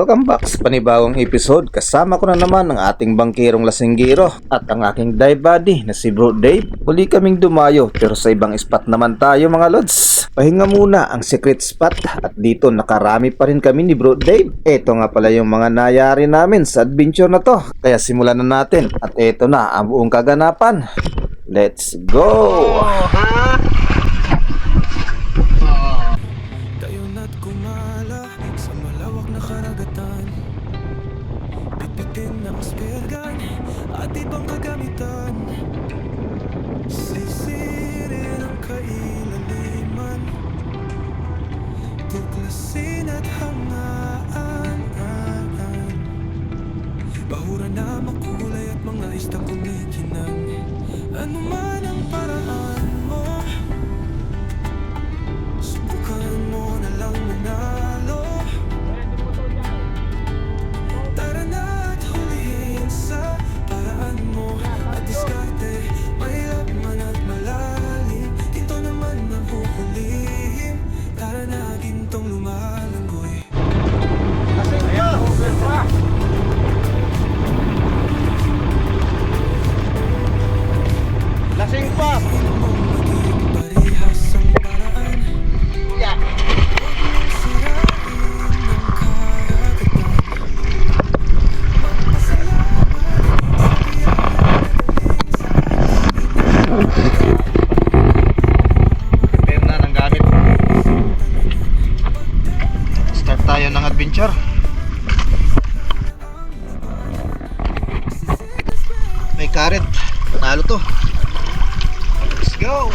Welcome back sa panibawang episode. Kasama ko na naman ang ating bangkirong lasinggero at ang aking dive buddy na si Bro Dave. Huli kaming dumayo pero sa ibang spot naman tayo mga lods. Pahinga muna ang secret spot at dito nakarami pa rin kami ni Bro Dave. Ito nga pala yung mga nayari namin sa adventure na to. Kaya simulan na natin at ito na ang buong kaganapan. Let's go! At ibang kagamitan, sisirin ang kailaliman, tuklasin at hangaan. Bahura na makulay at mga istang kumikinang. Ano man ang paraan mo, subukan mo na lang manalo. Tara na at hulihin sa paraan mo at diskarte, mahirap man at malalim. Ito naman ang huhulihin. Tara na, gintong lumalanggoy. Lasing pa! Maging parehas ang paraan. Huwag mong sirain ang karagatan. Prepare na ng gamit. Start tayo ng adventure. May karet. Panalo to. Let's go!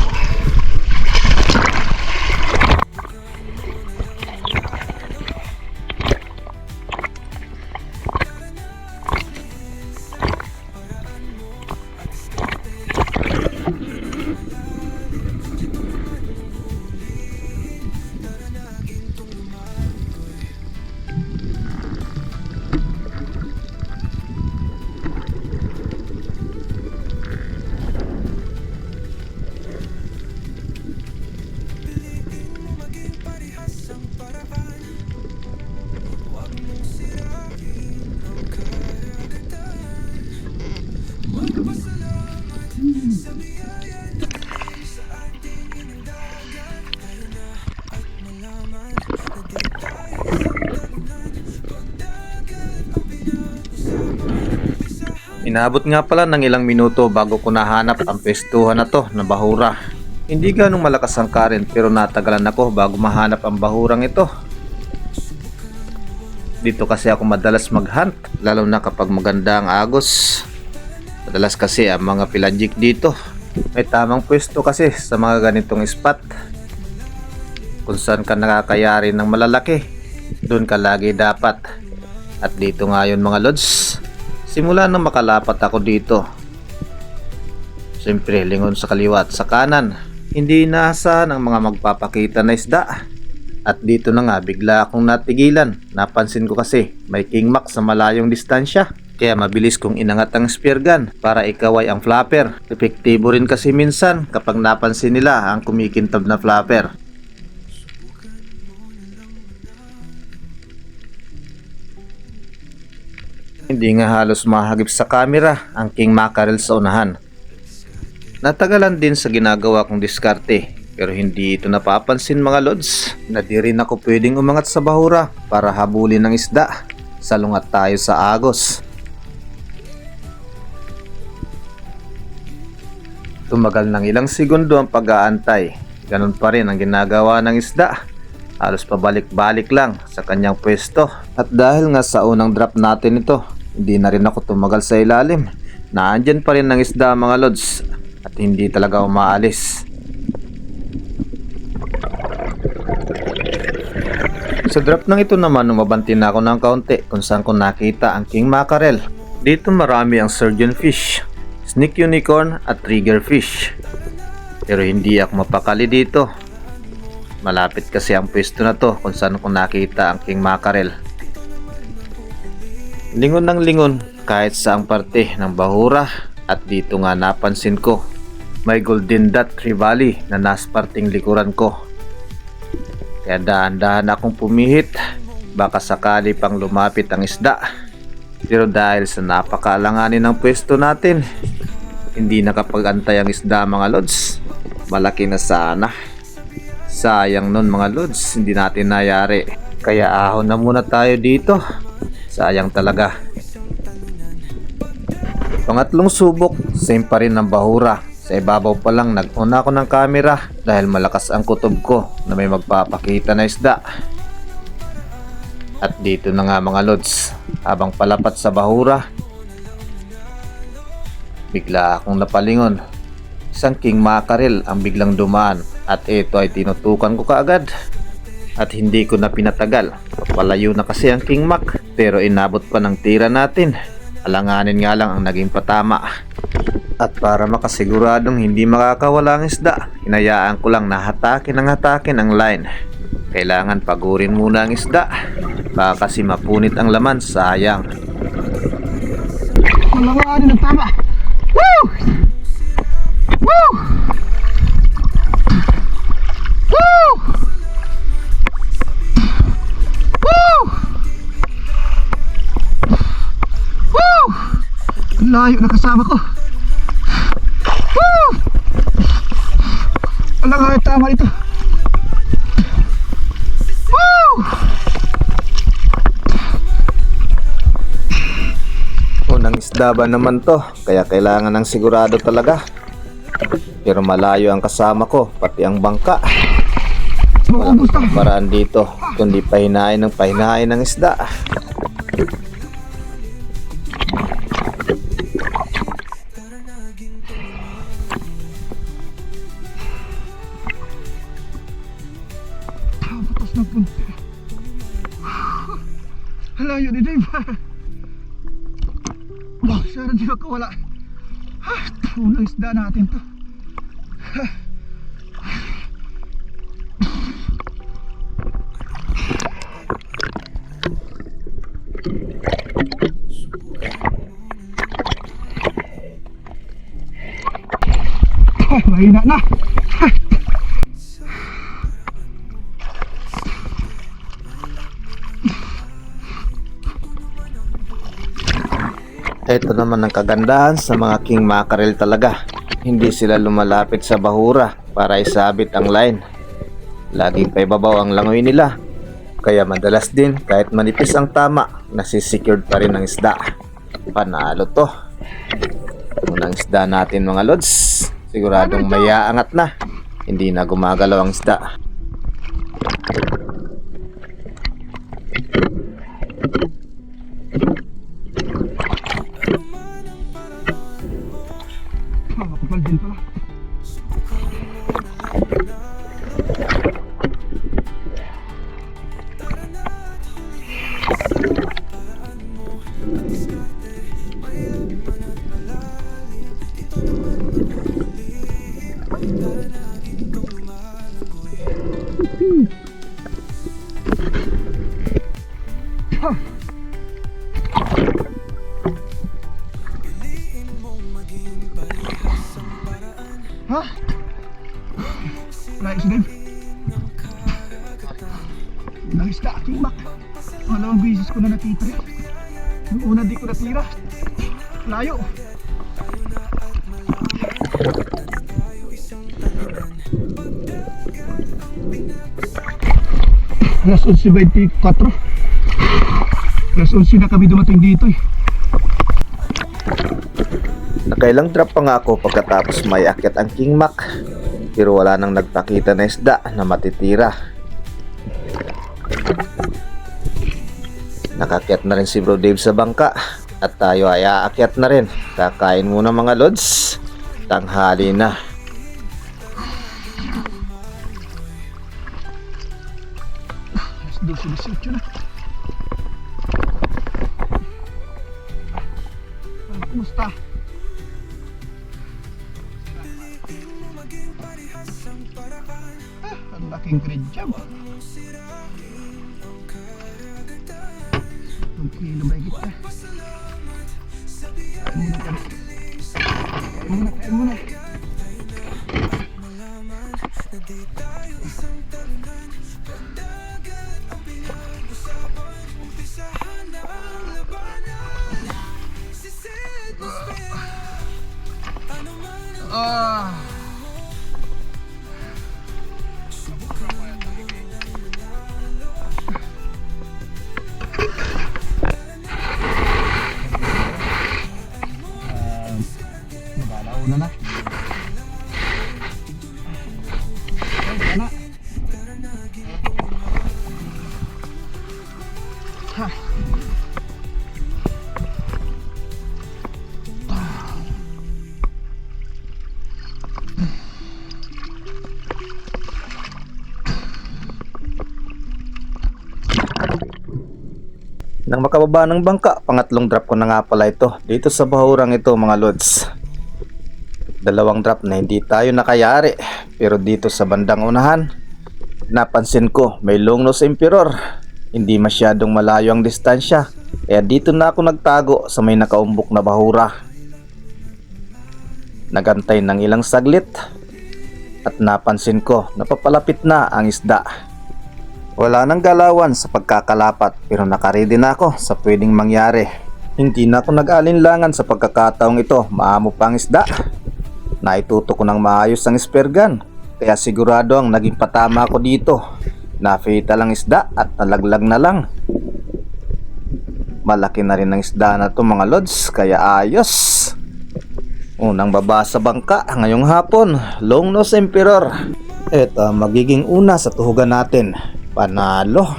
Inabot nga pala ng ilang minuto bago ko nahanap ang pwestuhan na to na bahura. Hindi ganong malakas ang current pero natagalan ako bago mahanap ang bahurang ito. Dito kasi ako madalas mag-hunt, lalo na kapag maganda ang agos. Madalas kasi ang mga pelagic dito. May tamang pwesto kasi sa mga ganitong spot. Kung saan ka nakakayari ng malalaki, doon ka lagi dapat. At dito nga yun mga lods. Simula nang makalapat ako dito, siyempre lingon sa kaliwa at sa kanan. Hindi inaasahan ang mga magpapakita na isda. At dito na nga bigla akong natigilan. Napansin ko kasi may king max sa malayong distansya. Kaya mabilis kong inangat ang spear gun para ikaway ang flapper. Epektibo rin kasi minsan kapag napansin nila ang kumikintab na flapper. Hindi nga halos mahagip sa camera ang king mackerel sa unahan. Natagalan din sa ginagawa kong diskarte pero hindi ito napapansin mga lods na di rin ako pwedeng umangat sa bahura para habulin ng isda. Salungat tayo sa agos. Tumagal ng ilang segundo ang pag-aantay. Ganun pa rin ang ginagawa ng isda. Halos pabalik-balik lang sa kanyang pwesto. At dahil nga sa unang drop natin ito, hindi na rin ako tumagal sa ilalim. Naandyan pa rin ang isda mga lods at hindi talaga umaalis. Sa drop ng ito naman, umabanti na ako ng kaunti kung saan ko nakita ang king mackerel. Dito marami ang surgeon fish, snake unicorn at trigger fish. Pero hindi ako mapakali dito. Malapit kasi ang pwesto na to kung saan ko nakita ang king mackerel. Lingon ng lingon kahit saang parte ng bahura at dito nga napansin ko may golden dot trevally na nasa parting likuran ko. Kaya dahan-dahan akong pumihit baka sakali pang lumapit ang isda. Pero dahil sa napakaalanganin ng pwesto natin, hindi nakapag-antay ang isda mga lods. Malaki na sana. Sayang nun mga lods, hindi natin nayari. Kaya ahon na muna tayo dito. Sayang talaga. Pangatlong subok, same pa rin ng bahura. Sa ibabaw pa lang nag-on ako ng camera dahil malakas ang kutob ko na may magpapakita na isda. At dito na nga mga lods, habang palapat sa bahura, bigla akong napalingon. Isang king mackerel ang biglang dumaan at ito ay tinutukan ko kaagad. At hindi ko na pinatagal. Palayo na kasi ang king mac pero inabot pa ng tira natin. Alanganin nga lang ang naging patama. At para makasiguradong hindi makakawala ang isda, hinayaan ko lang na hatakin ang line. Kailangan pagurin muna ang isda. Baka kasi mapunit ang laman, sayang. Alanganin ng tama. Woo! Woo! Woo! Woo! Woo! Ang layo na kasama ko. Woo! Alanganin tama ito. Woo! Unang isda ba naman to, kaya kailangan ng sigurado talaga. Pero malayo ang kasama ko, pati ang bangka. Maubos na. Paraan dito, kundi pahinain ng isda. Patas ng punti. Halayo ni Dave. Wah, sana di makawala. Unang isda natin to. Mahina na. Ito naman ang kagandahan sa mga king mackerel talaga. Hindi sila lumalapit sa bahura para isabit ang line. Laging paibabaw ang langoy nila. Kaya madalas din kahit manipis ang tama, nasisecured pa rin ang isda. Panalo to. Unang isda natin mga lods. Siguradong may aangat na. Hindi na gumagalaw ang isda. Makapal din pala. Ha? Nice Dave. Nangis na aking mak. Malawang beses ko na nakita yan. Yung una di ko natira. Layo. Alas 11:24. Alas 11 na kami dumating dito eh. Nakailang drop pa nga ako pagkatapos may akyat ang king mac. Pero wala nang nagpakita na isda na matitira. Nakakyat na rin si Bro Dave sa bangka. At tayo ay aakyat na rin. Kakain muna mga lods. Tanghali na. Alas 12:18 na. Kumusta? Ang laking grade jam. 2 kilo may higit na. Kain muna. Ah. Magalaw na. Wala. Ha. Nang makababa ng bangka, pangatlong drop ko na nga pala ito. Dito sa bahurang ito mga lods. Dalawang drop na hindi tayo nakayari. Pero dito sa bandang unahan, napansin ko may long nose emperor. Hindi masyadong malayo ang distansya. Kaya dito na ako nagtago sa may nakaumbok na bahura. Nagantay ng ilang saglit. At napansin ko napapalapit na ang isda. Wala nang galawan sa pagkakalapat pero nakaredy na ako sa pwedeng mangyari. Hindi na ako nag-alinlangan sa pagkakataong ito, maamo pa ang isda. Naituto ko ng maayos ang spear gun, kaya sigurado ang naging patama ko dito. Nafita lang isda at nalaglag na lang. Malaki na rin ang isda na to mga lods, kaya ayos. Unang baba sa bangka ngayong hapon, long nose emperor. Ito magiging una sa tuhugan natin. Panalo.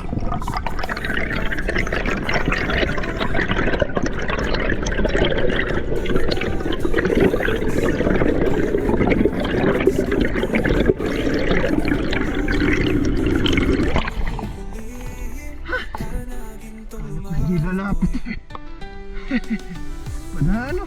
Hindi lalapit. Panalo.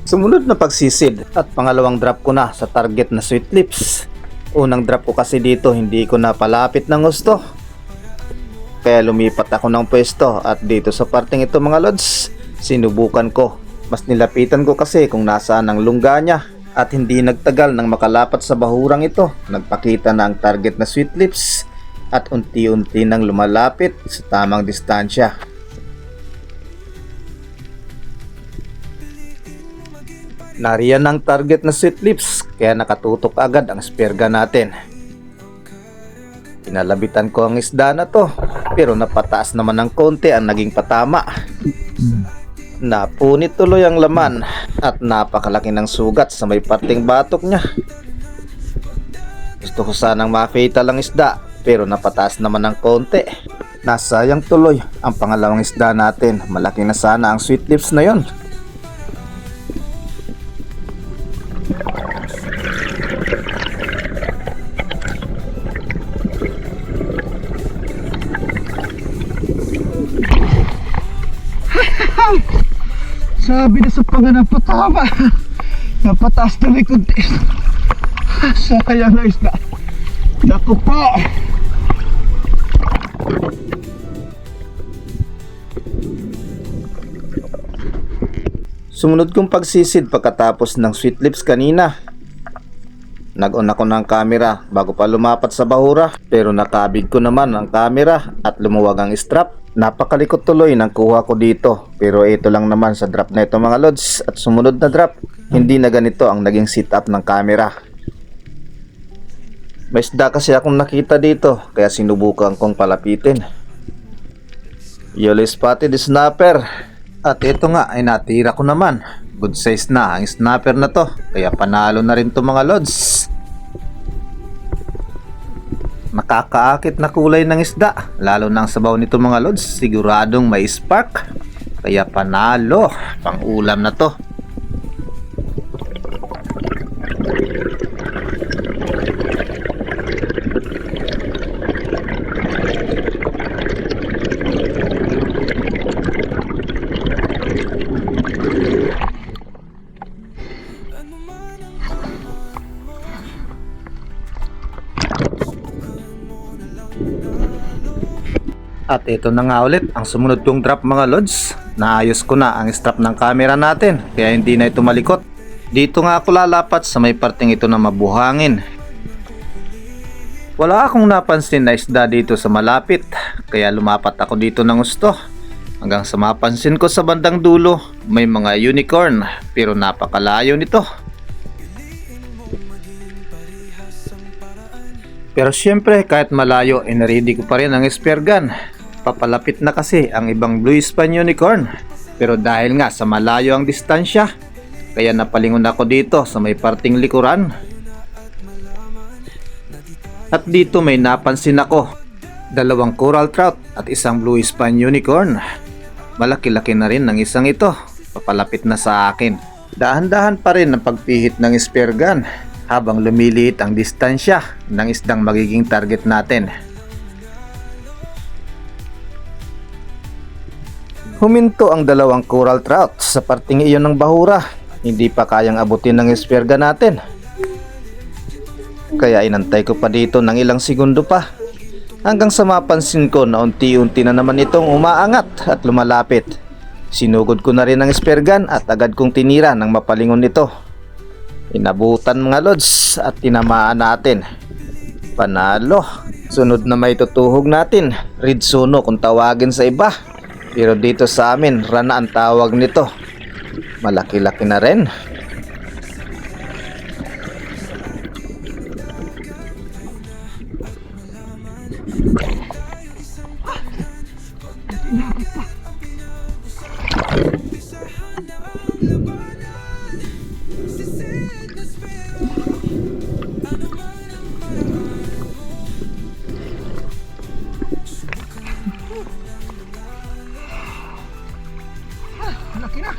Sumunod na pagsisid at pangalawang drop ko na sa target na sweet lips. Unang drop ko kasi dito hindi ko napalapit ng gusto. Kaya lumipat ako ng pwesto at dito sa parting ito mga lods, sinubukan ko. Mas nilapitan ko kasi kung nasaan ang lungga niya at hindi nagtagal nang makalapat sa bahurang ito. Nagpakita na ang target na sweet lips at unti-unti nang lumalapit sa tamang distansya. Nariyan ang target na sweet lips kaya nakatutok agad ang spear gun natin. Pinalabitan ko ang isda na to pero napataas naman ng konti ang naging patama. Napunit tuloy ang laman at napakalaki ng sugat sa may parting batok niya. Gusto ko sanang mafita lang isda pero napataas naman ng konti. Nasayang tuloy ang pangalawang isda natin. Malaki na sana ang sweet lips na yon. Sabi na sa panganang patama. Napataas na may kunti. Sayang na isda. Naku po. Sumunod kong pagsisid pagkatapos ng sweet lips kanina. Nag-on ako ng camera bago pa lumapat sa bahura pero nakabig ko naman ang camera at lumuwag ang strap. Napakalikot tuloy ng kuha ko dito pero ito lang naman sa drop na ito mga lods at sumunod na drop hindi na ganito ang naging setup ng camera. May isda kasi akong nakita dito kaya sinubukan kong palapitin. Yellow spotted snapper at ito nga ay natira ko naman. Good size na ang snapper na to kaya panalo na rin to mga lods. Nakakaakit na kulay ng isda lalo na ang sabaw nito mga lods, siguradong may spark kaya panalo, pang ulam na to. At ito na nga ulit ang sumunod kong drop mga lods. Naayos ko na ang strap ng camera natin kaya hindi na ito malikot. Dito nga ako lalapat sa may parting ito na mabuhangin. Wala akong napansin na isda dito sa malapit kaya lumapat ako dito ng gusto. Hanggang sa mapansin ko sa bandang dulo may mga unicorn pero napakalayo nito. Pero syempre kahit malayo ready ko pa rin ang spear gun. Papalapit na kasi ang ibang blue span unicorn. Pero dahil nga sa malayo ang distansya, kaya napalingon ako dito sa may parting likuran. At dito may napansin ako, 2 coral trout at isang blue span unicorn. Malaki-laki na rin ng isang ito, papalapit na sa akin. Dahan-dahan pa rin ang pagpihit ng spear gun habang lumiliit ang distansya ng isdang magiging target natin. Huminto ang 2 coral trout sa parting iyon ng bahura. Hindi pa kayang abutin ng spear gun natin. Kaya inantay ko pa dito ng ilang segundo pa. Hanggang sa mapansin ko na unti-unti na naman itong umaangat at lumalapit. Sinugod ko na rin ang spear gun at agad kong tinira ng mapalingon nito. Inabutan mga lods at tinamaan natin. Panalo. Sunod na may tutuhog natin. Red suno kung tawagin sa iba. Pero dito sa amin, rana ang tawag nito. Malaki-laki na rin. Malaki na.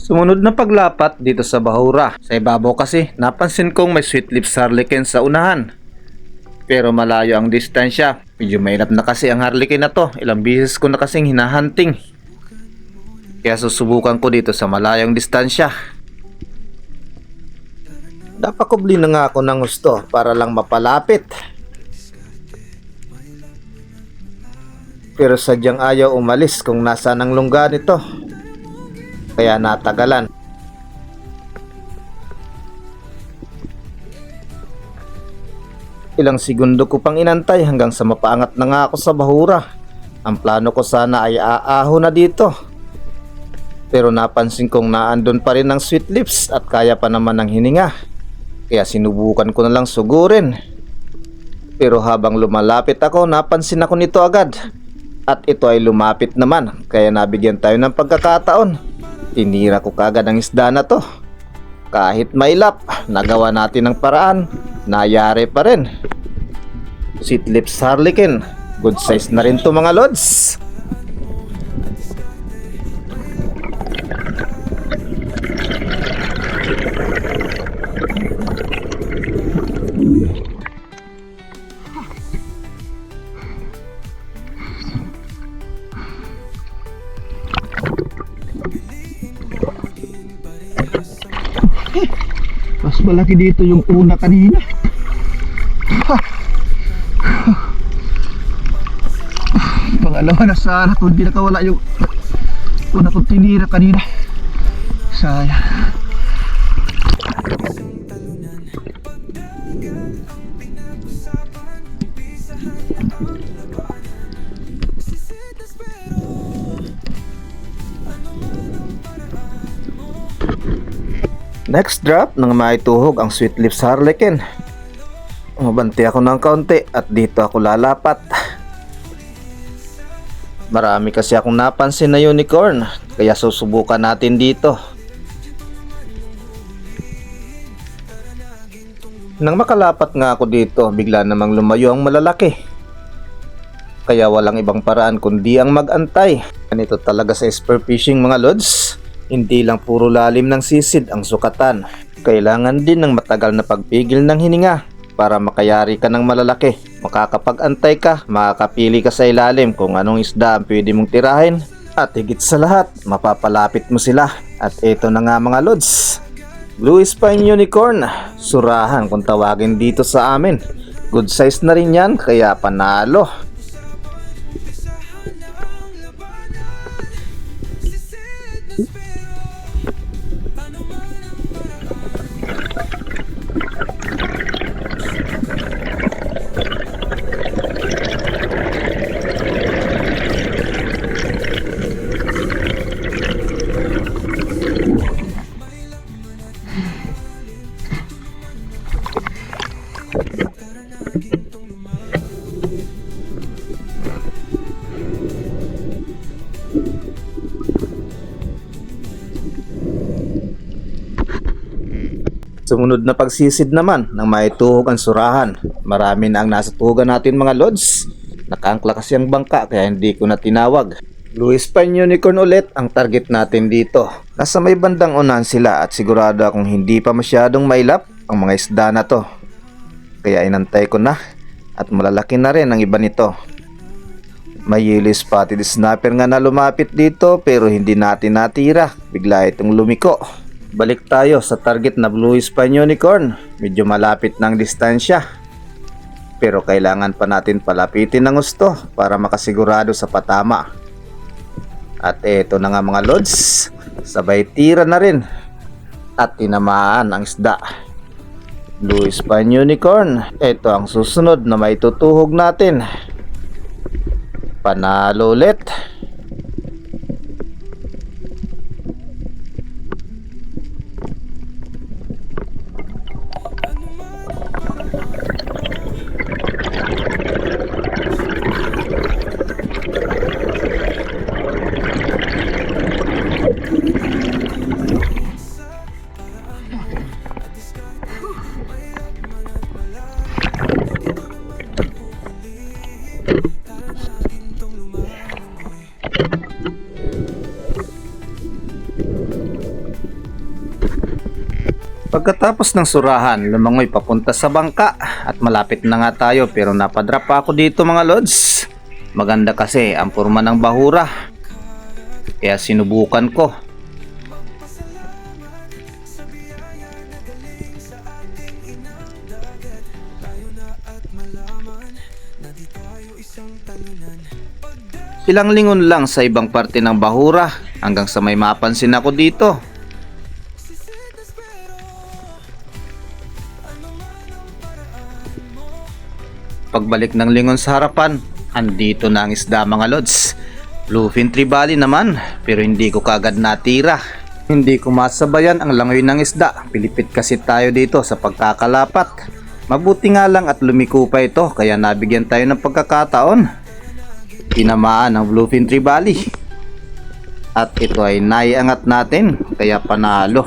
Sumunod na paglapat dito sa bahura. Sa ibabaw kasi, napansin kong may sweet lips harlequin sa unahan. Pero malayo ang distansya. Medyo mahirap na kasi ang harlequin na to. Ilang beses ko na kasing hinahunting. Kaya susubukan ko dito sa malayong distansya. Napakubli na nga ako ng gusto para lang mapalapit. Pero sadyang ayaw umalis kung nasaan ang lungga nito. Kaya natagalan. Ilang segundo ko pang inantay hanggang sa mapaangat na nga ako sa bahura. Ang plano ko sana ay aaho na dito. Pero napansin kong naandun pa rin ang sweet lips at kaya pa naman ng hininga. Kaya sinubukan ko na lang sugurin. Pero habang lumalapit ako, napansin ako nito agad. At ito ay lumapit naman, kaya nabigyan tayo ng pagkakataon. Tinira ko kagad ang isda na to. Kahit mailap, nagawa natin ng paraan. Nayari pa rin. Sweet lips harlequin. Good size na rin to mga lods. Mas malaki dito yung una kanina. Pangalawa na sana kung di nakawala yung una kong tinira kanina. Sayang. Next drop nang maituhog ang sweet lips harlequin. Mabanti ako ng kaunti at dito ako lalapat. Marami kasi akong napansin na unicorn kaya susubukan natin dito. Nang makalapat nga ako dito, bigla namang lumayo ang malalaki. Kaya walang ibang paraan kundi ang mag-antay. Ganito talaga sa spear fishing mga lods. Hindi lang puro lalim ng sisid ang sukatan. Kailangan din ng matagal na pagpigil ng hininga para makayari ka ng malalaki. Makakapag-antay ka, makakapili ka sa ilalim kung anong isda ang pwede mong tirahin. At higit sa lahat, mapapalapit mo sila. At ito na nga mga lods, Blue Spine Unicorn, surahan kung tawagin dito sa amin. Good size na rin yan, kaya panalo. Sumunod na pagsisid naman ng maituhog ang surahan. Marami na ang nasa tuhugan natin mga lods. Nakaangkla kasi ang bangka kaya hindi ko na tinawag. Blue Spine Unicorn ulit ang target natin dito. Nasa may bandang unahan sila at sigurado akong hindi pa masyadong mailap ang mga isda na to. Kaya inantay ko na at malalaki na rin ang iba nito. May yellow spotted snapper nga na lumapit dito pero hindi natin natira. Bigla itong lumiko. Balik tayo sa target na Blue Spine Unicorn. Medyo malapit ng distansya. Pero kailangan pa natin palapitin ng gusto para makasigurado sa patama. At eto na nga mga lods. Sabay tira na rin. At tinamaan ang isda. Blue Spine Unicorn. Ito ang susunod na maitutuhog natin. Panalo ulit. Pagkatapos ng surahan, lumangoy papunta sa bangka at malapit na nga tayo pero napadrop ako dito mga lods. Maganda kasi ang forma ng bahura. Kaya sinubukan ko. Ilang lingon lang sa ibang parte ng bahura hanggang sa may mapansin ako dito. Pagbalik ng lingon sa harapan, andito na ang isda mga lods. Bluefin trevally naman, pero hindi ko kagad natira. Hindi ko masabayan ang langoy ng isda. Pilipit kasi tayo dito sa pagkakalapat. Mabuti nga lang at lumiko pa ito, kaya nabigyan tayo ng pagkakataon. Tinamaan ang bluefin trevally. At ito ay naiangat natin, kaya panalo.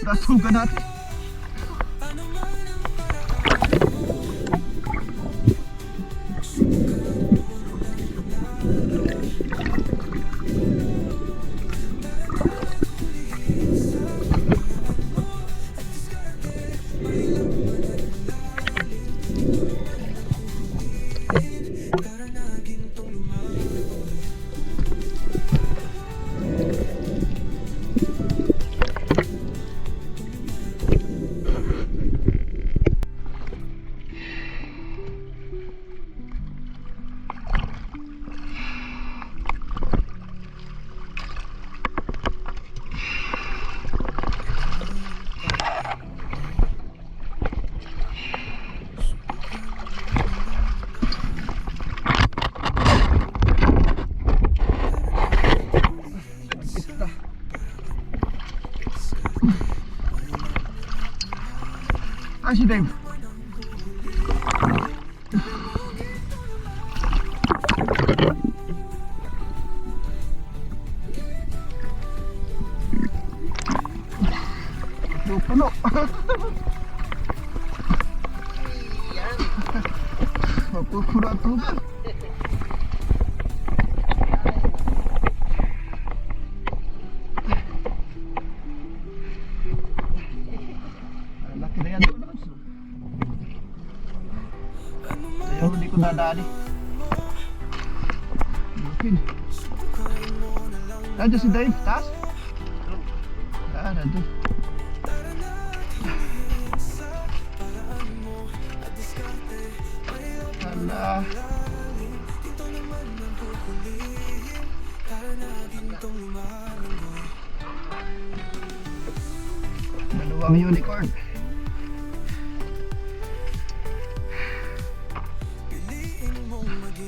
Nasuga natin. si Dave. Puno. Mapupuro ang tubig. Laki na yan doon. Ayaw, hindi ko nadali. Lupin. Nandiyan si Dave, taas? Nandun. Hala. Dalawang unicorn.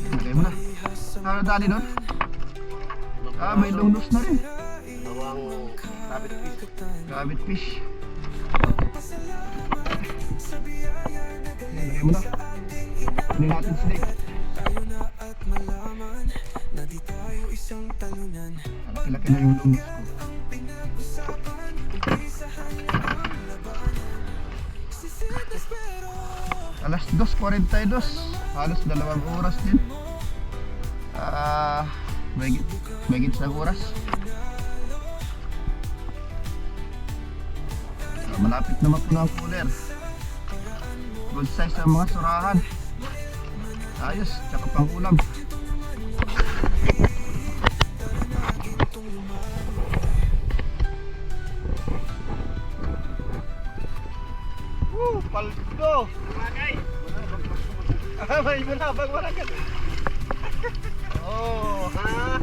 Okay mo na. Ano dali doon? May lunglos na rin. Rabbit fish. Okay mo na. Hindi natin snake. Laki-laki na yung lunglos ko. Alas 2:42. Halos 2 oras din. Mahigit sa oras. Malapit naman po ng cooler. Good size ang mga surahan. Ayos, tsaka pang ulam. Paldo! Bagay! May manabang maragan. Oh, ha?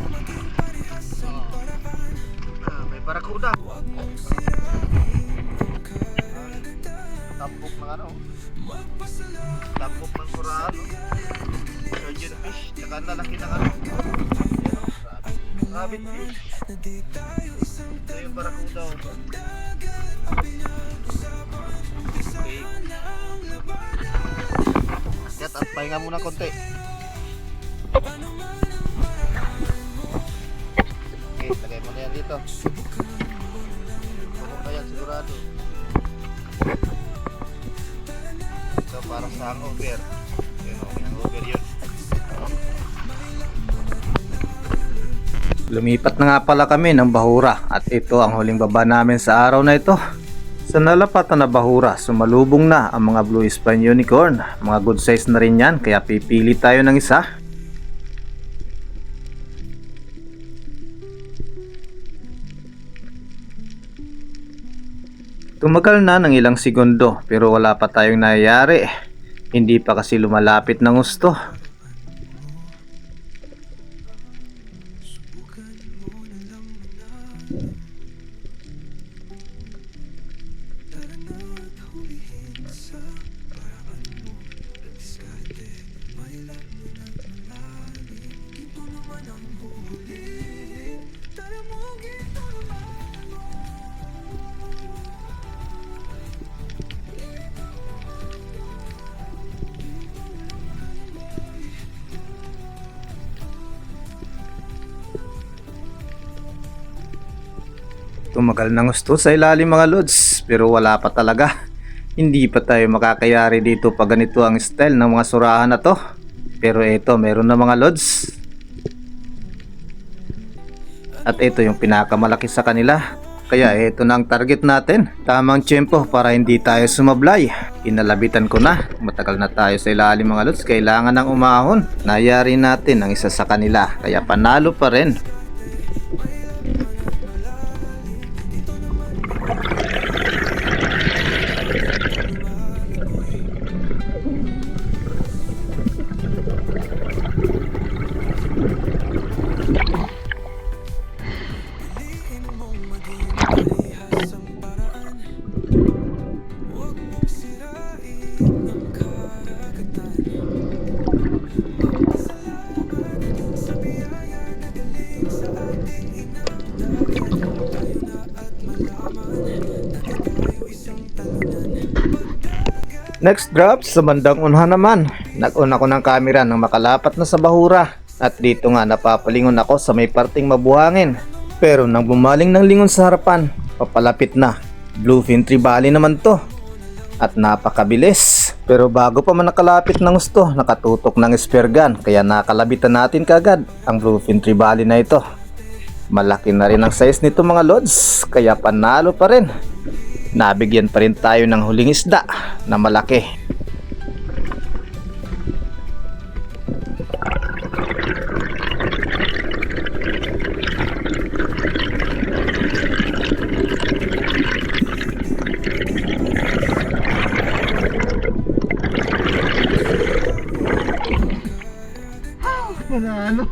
May barakuda. Tampok ng ano? Tampok ng koralo. Surgeon fish, tsaka lalaki ng ano? Rabbit fish. Ito yung barakuda. Okay. Yan, at pahinga muna konti. Okay, lagay mo na yan dito. Puno na yan sigurado. Ito para sa hangover. Yun o, hangover yun. Lumipat na nga pala kami ng Bahura at ito ang huling baba namin sa araw na ito. Sa nalapatan na Bahura, sumalubong na ang mga blue spine unicorn. Mga good size na rin yan, kaya pipili tayo ng isa. Tumagal na ng ilang segundo pero wala pa tayong nangyayari. Hindi pa kasi lumalapit ng gusto. Tumagal ng gusto sa ilalim mga lods, pero wala pa talaga. Hindi pa tayo makakayari dito pag ganito ang style ng mga surahan na to. Pero ito, meron na mga lods. At ito yung pinakamalaki sa kanila. Kaya ito na ang target natin. Tamang tiyempo para hindi tayo sumablay. Inalabitan ko na. Matagal na tayo sa ilalim mga lods. Kailangan ng umahon. Nayari natin ang isa sa kanila. Kaya panalo pa rin. Next drop sa bandang unha naman. Nag-on ako ng camera nang makalapat na sa bahura. At dito nga napapalingon ako sa may parting mabuhangin. Pero nang bumaling ng lingon sa harapan, papalapit na. Bluefin trevally naman to. At napakabilis. Pero bago pa man nakalapit ng gusto, nakatutok ng spear gun. Kaya nakalabitan natin kagad ang bluefin trevally na ito. Malaki na rin ang size nito mga lods. Kaya panalo pa rin. Nabigyan pa rin tayo ng huling isda na malaki. Panalo.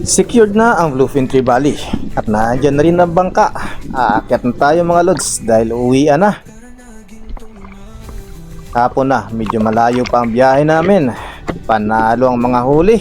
Secured na ang bluefin trevally at nandiyan na rin ang bangka. Aakyat na tayo mga lods dahil uwian na. Hapon na, medyo malayo pa ang biyahe namin. Panalo ang mga huli.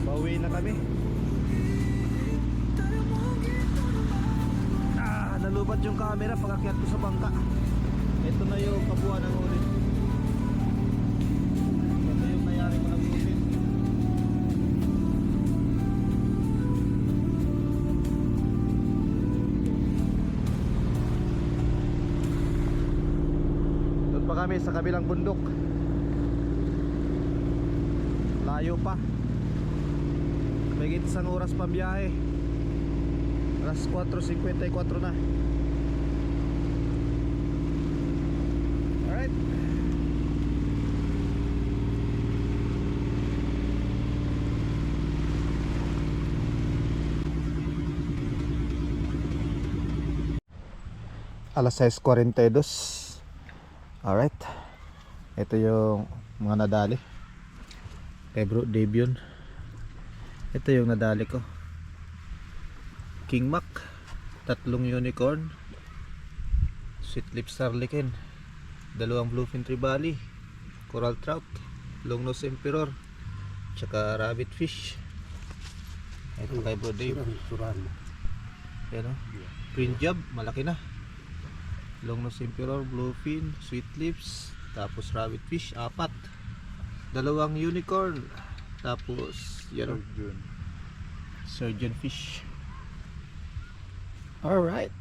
Pauwi na kami. Nalubat yung camera pag-akyat ko sa bangka. Ito na yung kabuuan ng ulit. Ito yung nangyari ko ng ulit. Doon pa kami sa kabilang bundok. Layo pa. May isang oras pa biyahe. Alas 4:54 na. Alright. Alas 6:42. Alright. Ito yung mga nadali. Kay Bro Dave yun. Ito yung nadali ko. King Mac, 3 unicorn, sweet lips harlequin, 2 bluefin trevally, coral trout, long nose emperor, tsaka rabbit fish. Ito kay Bro Dave. Yan o. Green job, malaki na. Long nose emperor, bluefin, sweet lips, tapos rabbit fish, 4. 2 unicorn, tapos yan o. Surgeon fish. Alright.